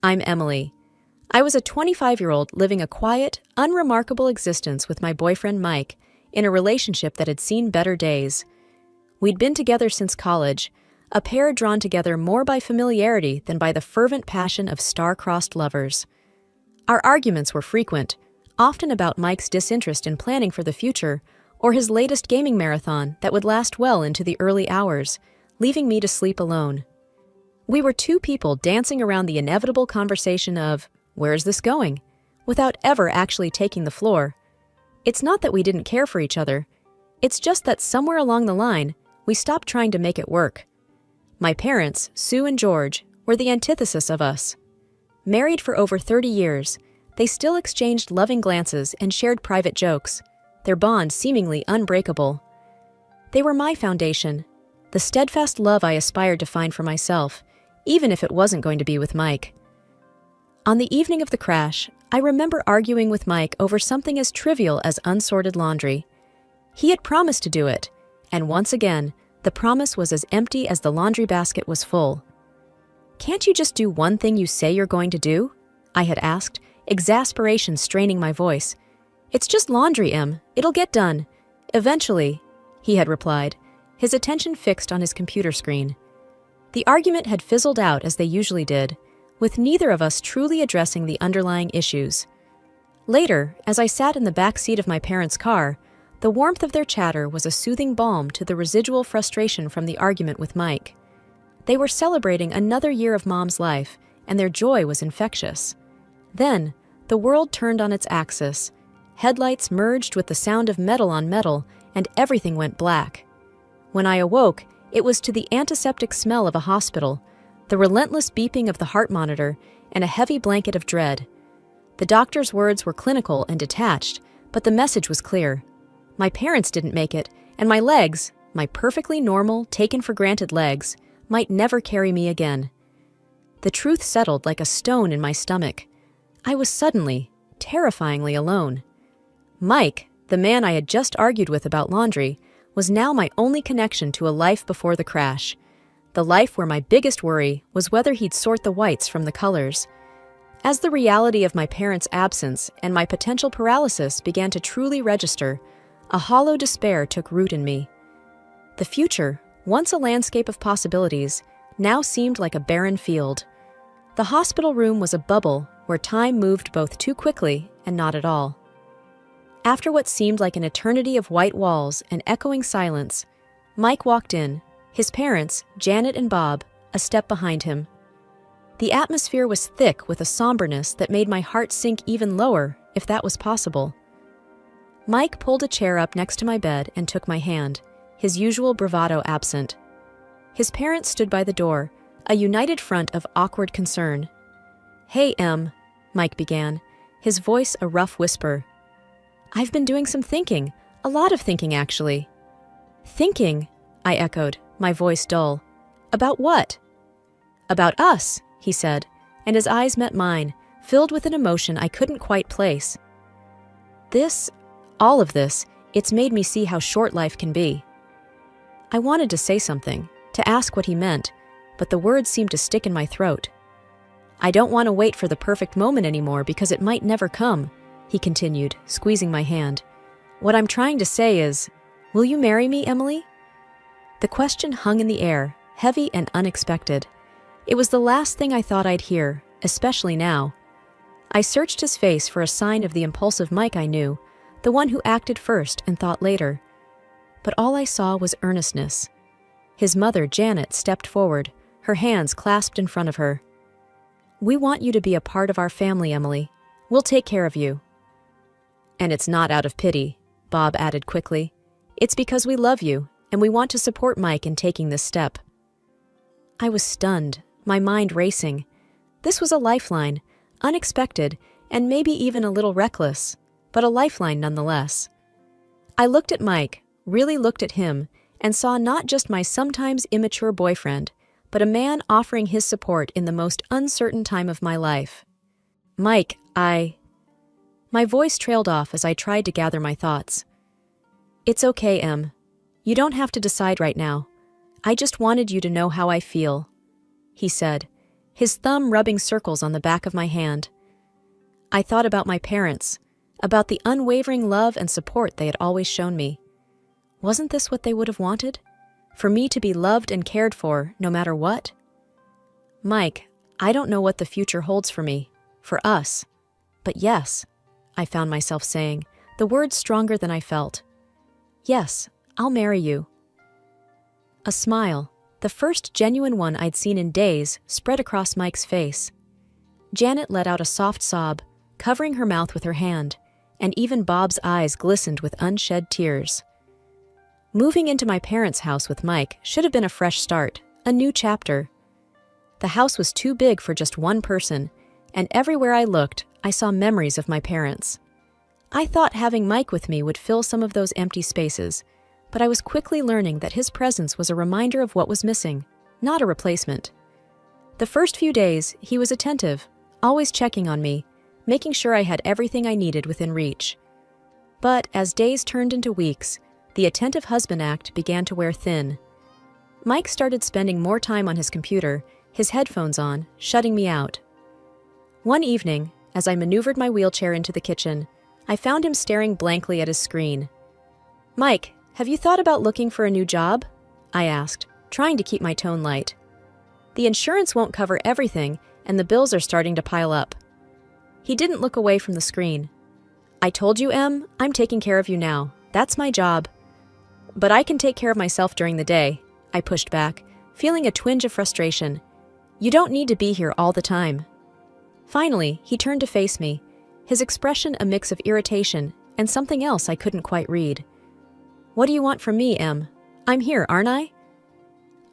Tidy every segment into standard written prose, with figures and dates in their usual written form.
I'm Emily. I was a 25-year-old living a quiet, unremarkable existence with my boyfriend Mike in a relationship that had seen better days. We'd been together since college, a pair drawn together more by familiarity than by the fervent passion of star-crossed lovers. Our arguments were frequent, often about Mike's disinterest in planning for the future or his latest gaming marathon that would last well into the early hours, leaving me to sleep alone. We were two people dancing around the inevitable conversation of, "Where's this going?" without ever actually taking the floor. It's not that we didn't care for each other. It's just that somewhere along the line, we stopped trying to make it work. My parents, Sue and George, were the antithesis of us. Married for over 30 years, they still exchanged loving glances and shared private jokes, their bond seemingly unbreakable. They were my foundation, the steadfast love I aspired to find for myself, even if it wasn't going to be with Mike. On the evening of the crash, I remember arguing with Mike over something as trivial as unsorted laundry. He had promised to do it, and once again, the promise was as empty as the laundry basket was full. "Can't you just do one thing you say you're going to do?" I had asked, exasperation straining my voice. "It's just laundry, Em. It'll get done. Eventually," he had replied, his attention fixed on his computer screen. The argument had fizzled out as they usually did, with neither of us truly addressing the underlying issues. Later, as I sat in the back seat of my parents' car, the warmth of their chatter was a soothing balm to the residual frustration from the argument with Mike. They were celebrating another year of Mom's life, and their joy was infectious. Then, the world turned on its axis. Headlights merged with the sound of metal on metal, and everything went black. When I awoke, it was to the antiseptic smell of a hospital, the relentless beeping of the heart monitor, and a heavy blanket of dread. The doctor's words were clinical and detached, but the message was clear. My parents didn't make it, and my legs, my perfectly normal, taken-for-granted legs, might never carry me again. The truth settled like a stone in my stomach. I was suddenly, terrifyingly alone. Mike, the man I had just argued with about laundry, was now my only connection to a life before the crash. The life where my biggest worry was whether he'd sort the whites from the colors. As the reality of my parents' absence and my potential paralysis began to truly register, a hollow despair took root in me. The future, once a landscape of possibilities, now seemed like a barren field. The hospital room was a bubble where time moved both too quickly and not at all. After what seemed like an eternity of white walls and echoing silence, Mike walked in, his parents, Janet and Bob, a step behind him. The atmosphere was thick with a somberness that made my heart sink even lower, if that was possible. Mike pulled a chair up next to my bed and took my hand, his usual bravado absent. His parents stood by the door, a united front of awkward concern. "Hey, Em," Mike began, his voice a rough whisper. "I've been doing some thinking, a lot of thinking, actually." "Thinking?" I echoed, my voice dull. "About what?" "About us," he said, and his eyes met mine, filled with an emotion I couldn't quite place. All of this, it's made me see how short life can be." I wanted to say something, to ask what he meant, but the words seemed to stick in my throat. "I don't want to wait for the perfect moment anymore because it might never come," he continued, squeezing my hand. "What I'm trying to say is, will you marry me, Emily?" The question hung in the air, heavy and unexpected. It was the last thing I thought I'd hear, especially now. I searched his face for a sign of the impulsive Mike I knew, the one who acted first and thought later. But all I saw was earnestness. His mother, Janet, stepped forward, her hands clasped in front of her. "We want you to be a part of our family, Emily. We'll take care of you." "And it's not out of pity," Bob added quickly. "It's because we love you, and we want to support Mike in taking this step." I was stunned, my mind racing. This was a lifeline, unexpected, and maybe even a little reckless, but a lifeline nonetheless. I looked at Mike, really looked at him, and saw not just my sometimes immature boyfriend, but a man offering his support in the most uncertain time of my life. "Mike, My voice trailed off as I tried to gather my thoughts. "It's okay, Em. You don't have to decide right now. I just wanted you to know how I feel," he said, his thumb rubbing circles on the back of my hand. I thought about my parents, about the unwavering love and support they had always shown me. Wasn't this what they would have wanted? For me to be loved and cared for, no matter what? Mike, I don't know what the future holds for me, for us. But yes, I found myself saying, the words stronger than I felt. Yes, I'll marry you. A smile, the first genuine one I'd seen in days, spread across Mike's face. Janet let out a soft sob, covering her mouth with her hand, and even Bob's eyes glistened with unshed tears. Moving into my parents' house with Mike should have been a fresh start, a new chapter. The house was too big for just one person, and everywhere I looked, I saw memories of my parents. I thought having Mike with me would fill some of those empty spaces, but I was quickly learning that his presence was a reminder of what was missing, not a replacement. The first few days, he was attentive, always checking on me, making sure I had everything I needed within reach. But as days turned into weeks, the attentive husband act began to wear thin. Mike started spending more time on his computer, his headphones on, shutting me out. One evening, as I maneuvered my wheelchair into the kitchen, I found him staring blankly at his screen. "Mike, have you thought about looking for a new job?" I asked, trying to keep my tone light. "The insurance won't cover everything, and the bills are starting to pile up." He didn't look away from the screen. "I told you, Em, I'm taking care of you now. That's my job." "But I can take care of myself during the day," I pushed back, feeling a twinge of frustration. "You don't need to be here all the time." Finally, he turned to face me, his expression a mix of irritation and something else I couldn't quite read. "What do you want from me, Em? I'm here, aren't I?"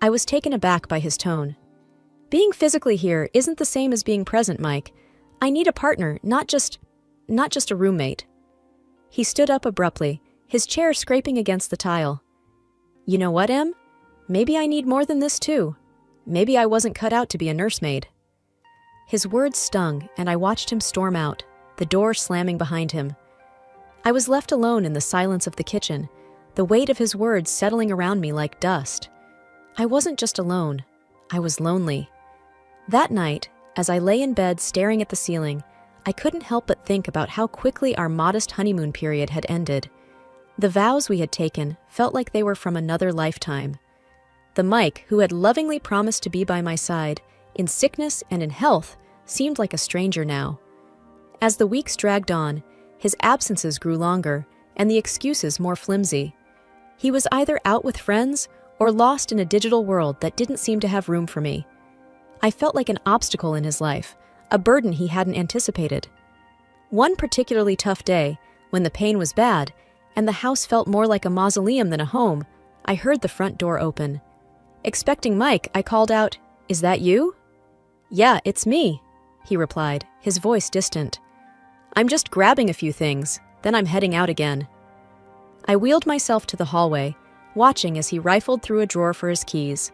I was taken aback by his tone. "Being physically here isn't the same as being present, Mike. I need a partner, not just a roommate." He stood up abruptly, his chair scraping against the tile. "You know what, Em? Maybe I need more than this too. Maybe I wasn't cut out to be a nursemaid." His words stung, and I watched him storm out, the door slamming behind him. I was left alone in the silence of the kitchen, the weight of his words settling around me like dust. I wasn't just alone, I was lonely. That night, as I lay in bed staring at the ceiling, I couldn't help but think about how quickly our modest honeymoon period had ended. The vows we had taken felt like they were from another lifetime. The Mike who had lovingly promised to be by my side, in sickness and in health, seemed like a stranger now. As the weeks dragged on, his absences grew longer, and the excuses more flimsy. He was either out with friends or lost in a digital world that didn't seem to have room for me. I felt like an obstacle in his life, a burden he hadn't anticipated. One particularly tough day, when the pain was bad, and the house felt more like a mausoleum than a home, I heard the front door open. Expecting Mike, I called out, "Is that you?" "Yeah, it's me," he replied, his voice distant. "I'm just grabbing a few things, then I'm heading out again." I wheeled myself to the hallway, watching as he rifled through a drawer for his keys.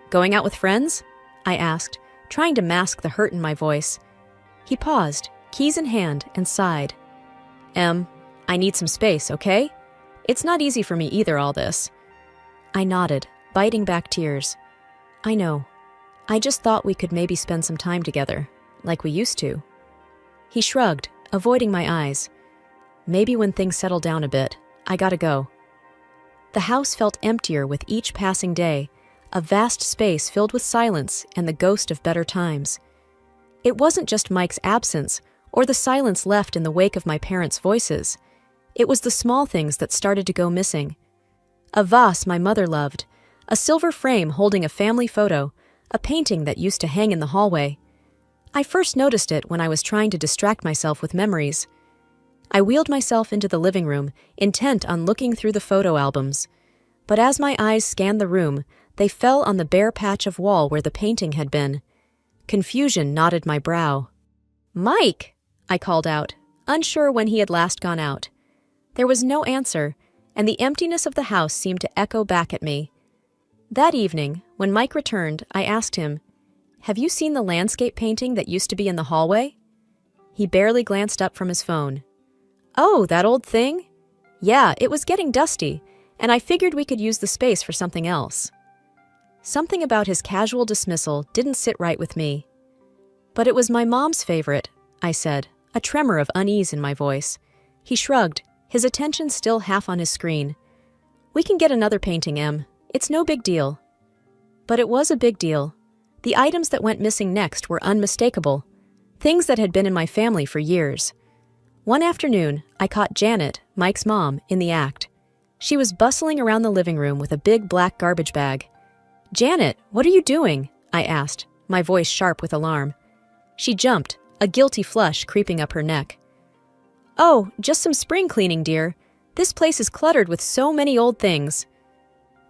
"Going out with friends?" I asked, trying to mask the hurt in my voice. He paused, keys in hand, and sighed. I need some space, okay? It's not easy for me either, all this." I nodded, biting back tears. "I know. I just thought we could maybe spend some time together, like we used to." He shrugged, avoiding my eyes. "Maybe when things settle down a bit, I gotta go." The house felt emptier with each passing day, a vast space filled with silence and the ghost of better times. It wasn't just Mike's absence or the silence left in the wake of my parents' voices. It was the small things that started to go missing. A vase my mother loved, a silver frame holding a family photo, a painting that used to hang in the hallway. I first noticed it when I was trying to distract myself with memories. I wheeled myself into the living room, intent on looking through the photo albums. But as my eyes scanned the room, they fell on the bare patch of wall where the painting had been. Confusion knotted my brow. "Mike!" I called out, unsure when he had last gone out. There was no answer, and the emptiness of the house seemed to echo back at me. That evening, when Mike returned, I asked him, "Have you seen the landscape painting that used to be in the hallway?" He barely glanced up from his phone. "Oh, that old thing? Yeah, it was getting dusty, and I figured we could use the space for something else." Something about his casual dismissal didn't sit right with me. But it was my mom's favorite, I said, a tremor of unease in my voice. He shrugged, his attention still half on his screen. We can get another painting, Em. It's no big deal. But it was a big deal. The items that went missing next were unmistakable, things that had been in my family for years. One afternoon, I caught Janet, Mike's mom, in the act. She was bustling around the living room with a big black garbage bag. "Janet, what are you doing?" I asked, my voice sharp with alarm. She jumped, a guilty flush creeping up her neck. "Oh, just some spring cleaning, dear. This place is cluttered with so many old things."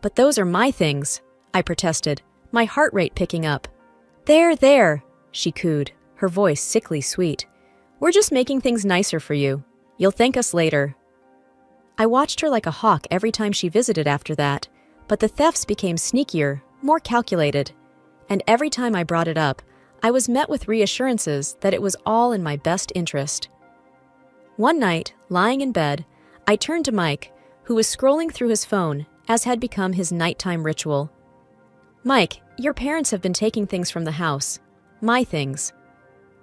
"But those are my things," I protested, my heart rate picking up. There, she cooed, her voice sickly sweet. "We're just making things nicer for you. You'll thank us later." I watched her like a hawk every time she visited after that, but the thefts became sneakier, more calculated. And every time I brought it up, I was met with reassurances that it was all in my best interest. One night, lying in bed, I turned to Mike, who was scrolling through his phone, as had become his nighttime ritual. "Mike, your parents have been taking things from the house. My things."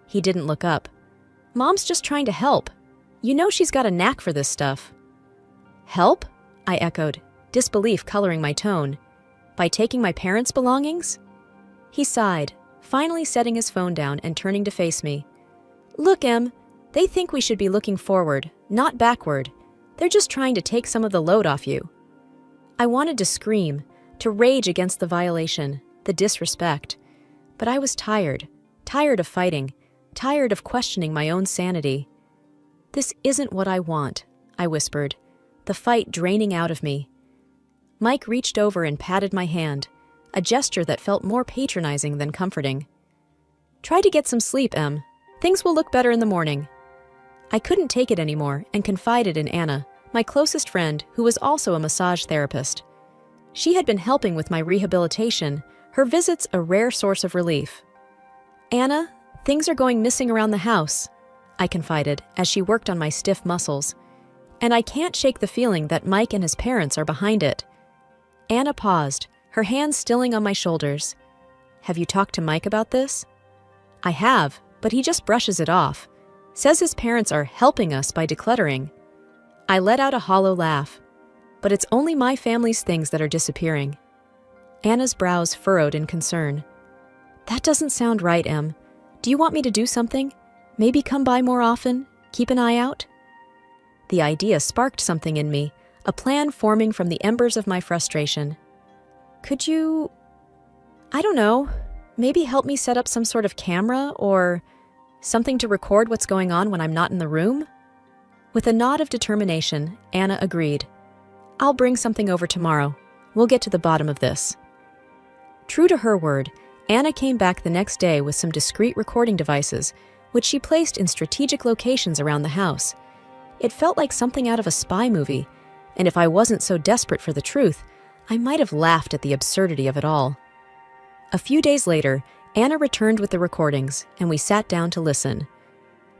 He didn't look up. "Mom's just trying to help. You know she's got a knack for this stuff." "Help?" I echoed, disbelief coloring my tone. "By taking my parents' belongings?" He sighed, finally setting his phone down and turning to face me. "Look, Em, they think we should be looking forward, not backward. They're just trying to take some of the load off you." I wanted to scream, to rage against the violation, the disrespect. But I was tired of fighting, tired of questioning my own sanity. "This isn't what I want," I whispered, the fight draining out of me. Mike reached over and patted my hand, a gesture that felt more patronizing than comforting. "Try to get some sleep, Em. Things will look better in the morning." I couldn't take it anymore and confided in Anna, my closest friend, who was also a massage therapist. She had been helping with my rehabilitation, her visits a rare source of relief. "Anna, things are going missing around the house," I confided as she worked on my stiff muscles. "And I can't shake the feeling that Mike and his parents are behind it." Anna paused, her hands stilling on my shoulders. "Have you talked to Mike about this?" "I have, but he just brushes it off. Says his parents are helping us by decluttering." I let out a hollow laugh. "But it's only my family's things that are disappearing." Anna's brows furrowed in concern. "That doesn't sound right, Em. Do you want me to do something? Maybe come by more often? Keep an eye out?" The idea sparked something in me, a plan forming from the embers of my frustration. "Could you, I don't know, maybe help me set up some sort of camera or something to record what's going on when I'm not in the room?" With a nod of determination, Anna agreed. "I'll bring something over tomorrow. We'll get to the bottom of this." True to her word, Anna came back the next day with some discreet recording devices, which she placed in strategic locations around the house. It felt like something out of a spy movie, and if I wasn't so desperate for the truth, I might have laughed at the absurdity of it all. A few days later, Anna returned with the recordings, and we sat down to listen.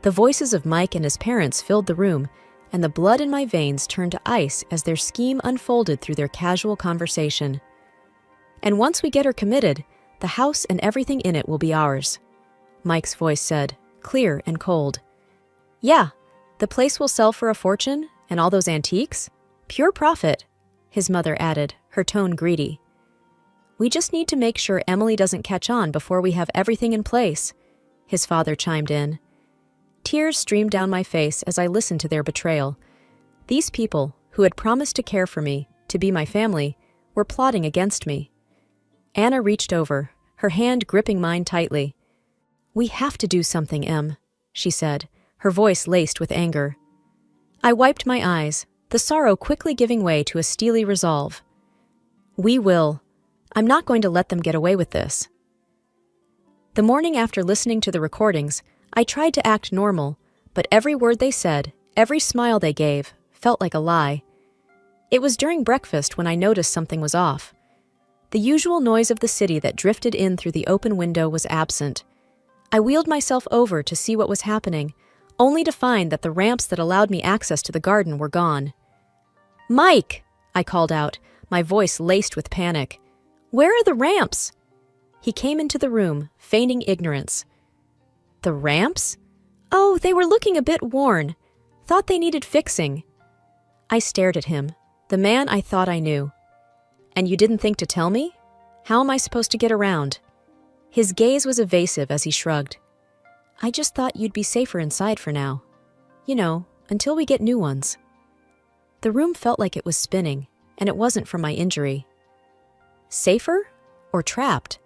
The voices of Mike and his parents filled the room, and the blood in my veins turned to ice as their scheme unfolded through their casual conversation. "And once we get her committed, the house and everything in it will be ours," Mike's voice said, clear and cold. "Yeah, the place will sell for a fortune, and all those antiques? Pure profit," his mother added, her tone greedy. "We just need to make sure Emily doesn't catch on before we have everything in place," his father chimed in. Tears streamed down my face as I listened to their betrayal. These people, who had promised to care for me, to be my family, were plotting against me. Anna reached over, her hand gripping mine tightly. "We have to do something, Em," she said, her voice laced with anger. I wiped my eyes, the sorrow quickly giving way to a steely resolve. "We will. I'm not going to let them get away with this." The morning after listening to the recordings, I tried to act normal, but every word they said, every smile they gave, felt like a lie. It was during breakfast when I noticed something was off. The usual noise of the city that drifted in through the open window was absent. I wheeled myself over to see what was happening, only to find that the ramps that allowed me access to the garden were gone. "Mike!" I called out, my voice laced with panic. "Where are the ramps?" He came into the room, feigning ignorance. The ramps? Oh, they were looking a bit worn. Thought they needed fixing. I stared at him, the man I thought I knew. And you didn't think to tell me? How am I supposed to get around? His gaze was evasive as he shrugged. I just thought you'd be safer inside for now. You know, until we get new ones. The room felt like it was spinning, and it wasn't from my injury. Safer? Or trapped?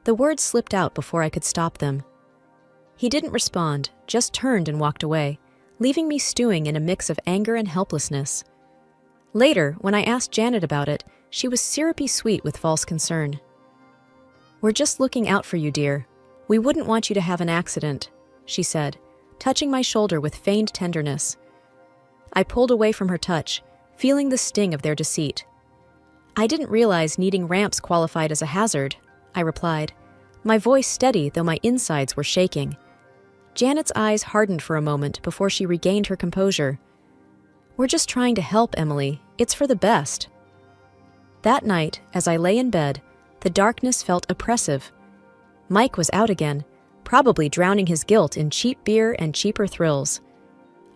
The words slipped out before I could stop them. He didn't respond, just turned and walked away, leaving me stewing in a mix of anger and helplessness. Later, when I asked Janet about it, she was syrupy sweet with false concern. We're just looking out for you, dear. We wouldn't want you to have an accident, she said, touching my shoulder with feigned tenderness. I pulled away from her touch, feeling the sting of their deceit. I didn't realize needing ramps qualified as a hazard, I replied, my voice steady though my insides were shaking. Janet's eyes hardened for a moment before she regained her composure. We're just trying to help, Emily. It's for the best. That night, as I lay in bed, the darkness felt oppressive. Mike was out again, probably drowning his guilt in cheap beer and cheaper thrills.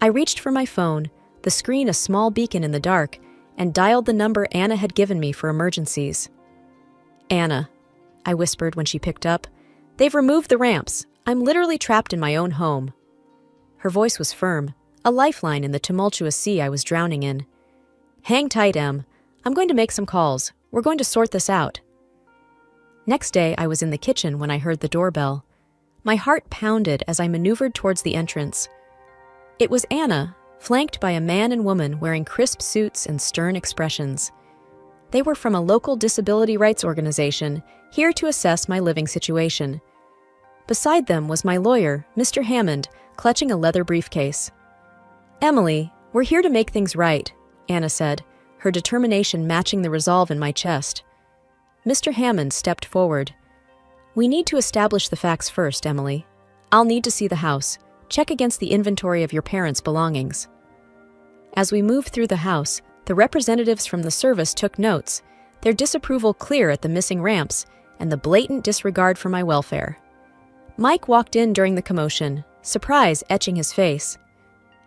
I reached for my phone, the screen a small beacon in the dark, and dialed the number Anna had given me for emergencies. Anna, I whispered when she picked up. They've removed the ramps. I'm literally trapped in my own home. Her voice was firm, a lifeline in the tumultuous sea I was drowning in. Hang tight, Em. I'm going to make some calls. We're going to sort this out. Next day, I was in the kitchen when I heard the doorbell. My heart pounded as I maneuvered towards the entrance. It was Anna, flanked by a man and woman wearing crisp suits and stern expressions. They were from a local disability rights organization, here to assess my living situation. Beside them was my lawyer, Mr. Hammond, clutching a leather briefcase. Emily, we're here to make things right, Anna said, her determination matching the resolve in my chest. Mr. Hammond stepped forward. We need to establish the facts first, Emily. I'll need to see the house, check against the inventory of your parents' belongings. As we moved through the house, the representatives from the service took notes, their disapproval clear at the missing ramps and the blatant disregard for my welfare. Mike walked in during the commotion, surprise etching his face.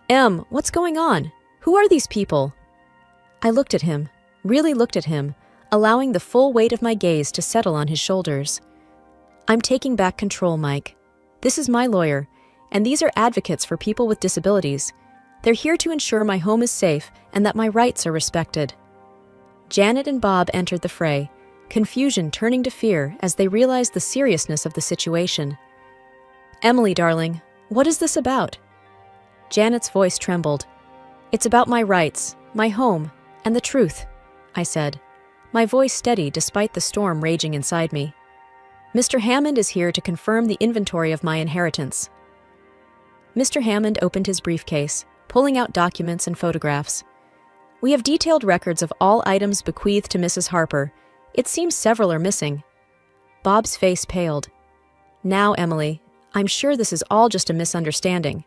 Em, what's going on? Who are these people? I looked at him, really looked at him, allowing the full weight of my gaze to settle on his shoulders. I'm taking back control, Mike. This is my lawyer, and these are advocates for people with disabilities. They're here to ensure my home is safe and that my rights are respected. Janet and Bob entered the fray, confusion turning to fear as they realized the seriousness of the situation. Emily, darling, what is this about? Janet's voice trembled. It's about my rights, my home, and the truth, I said, my voice steady despite the storm raging inside me. Mr. Hammond is here to confirm the inventory of my inheritance. Mr. Hammond opened his briefcase, pulling out documents and photographs. We have detailed records of all items bequeathed to Mrs. Harper. It seems several are missing. Bob's face paled. Now, Emily, I'm sure this is all just a misunderstanding.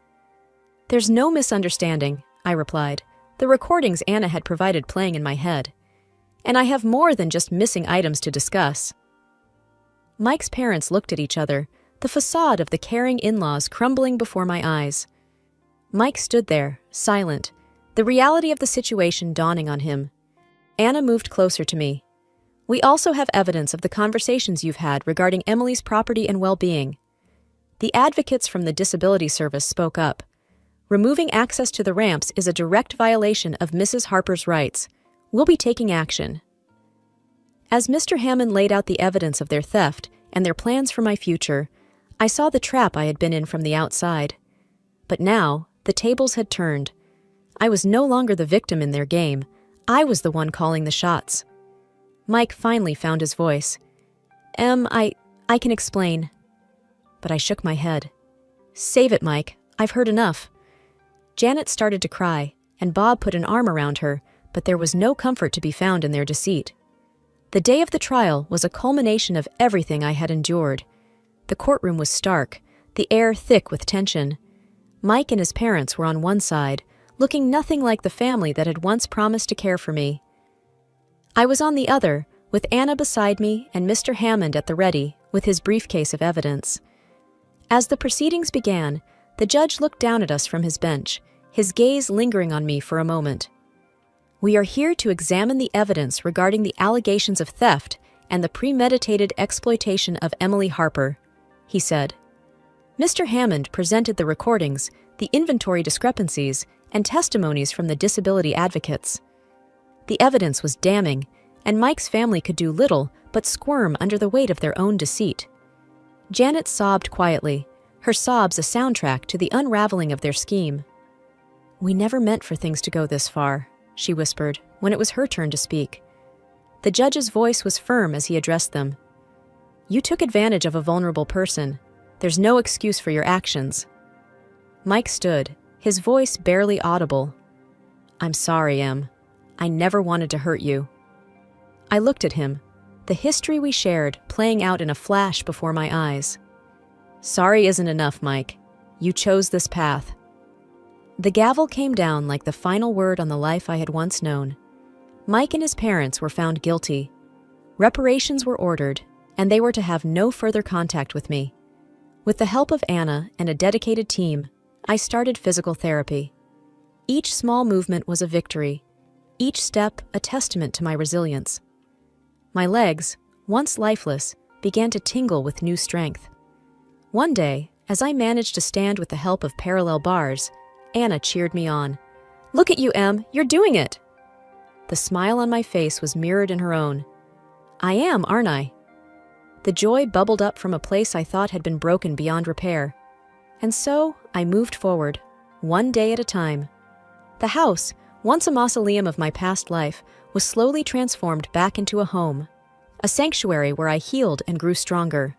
There's no misunderstanding, I replied, the recordings Anna had provided playing in my head. And I have more than just missing items to discuss. Mike's parents looked at each other, the facade of the caring in-laws crumbling before my eyes. Mike stood there, silent, the reality of the situation dawning on him. Anna moved closer to me. We also have evidence of the conversations you've had regarding Emily's property and well-being. The advocates from the Disability Service spoke up. Removing access to the ramps is a direct violation of Mrs. Harper's rights. We'll be taking action. As Mr. Hammond laid out the evidence of their theft and their plans for my future, I saw the trap I had been in from the outside. But now, the tables had turned. I was no longer the victim in their game. I was the one calling the shots. Mike finally found his voice. I can explain. But I shook my head. Save it, Mike. I've heard enough. Janet started to cry, and Bob put an arm around her, but there was no comfort to be found in their deceit. The day of the trial was a culmination of everything I had endured. The courtroom was stark, the air thick with tension. Mike and his parents were on one side, looking nothing like the family that had once promised to care for me. I was on the other, with Anna beside me and Mr. Hammond at the ready, with his briefcase of evidence. As the proceedings began, the judge looked down at us from his bench, his gaze lingering on me for a moment. "We are here to examine the evidence regarding the allegations of theft and the premeditated exploitation of Emily Harper," he said. Mr. Hammond presented the recordings, the inventory discrepancies, and testimonies from the disability advocates. The evidence was damning, and Mike's family could do little but squirm under the weight of their own deceit. Janet sobbed quietly, her sobs a soundtrack to the unraveling of their scheme. "We never meant for things to go this far," she whispered, when it was her turn to speak. The judge's voice was firm as he addressed them. "You took advantage of a vulnerable person. There's no excuse for your actions." Mike stood, his voice barely audible. "I'm sorry, Em. I never wanted to hurt you." I looked at him, the history we shared playing out in a flash before my eyes. "Sorry isn't enough, Mike. You chose this path." The gavel came down like the final word on the life I had once known. Mike and his parents were found guilty. Reparations were ordered, and they were to have no further contact with me. With the help of Anna and a dedicated team, I started physical therapy. Each small movement was a victory, each step a testament to my resilience. My legs, once lifeless, began to tingle with new strength. One day, as I managed to stand with the help of parallel bars, Anna cheered me on. "Look at you, Em, you're doing it!" The smile on my face was mirrored in her own. "I am, aren't I?" The joy bubbled up from a place I thought had been broken beyond repair. And so I moved forward, one day at a time. The house, once a mausoleum of my past life, was slowly transformed back into a home, a sanctuary where I healed and grew stronger.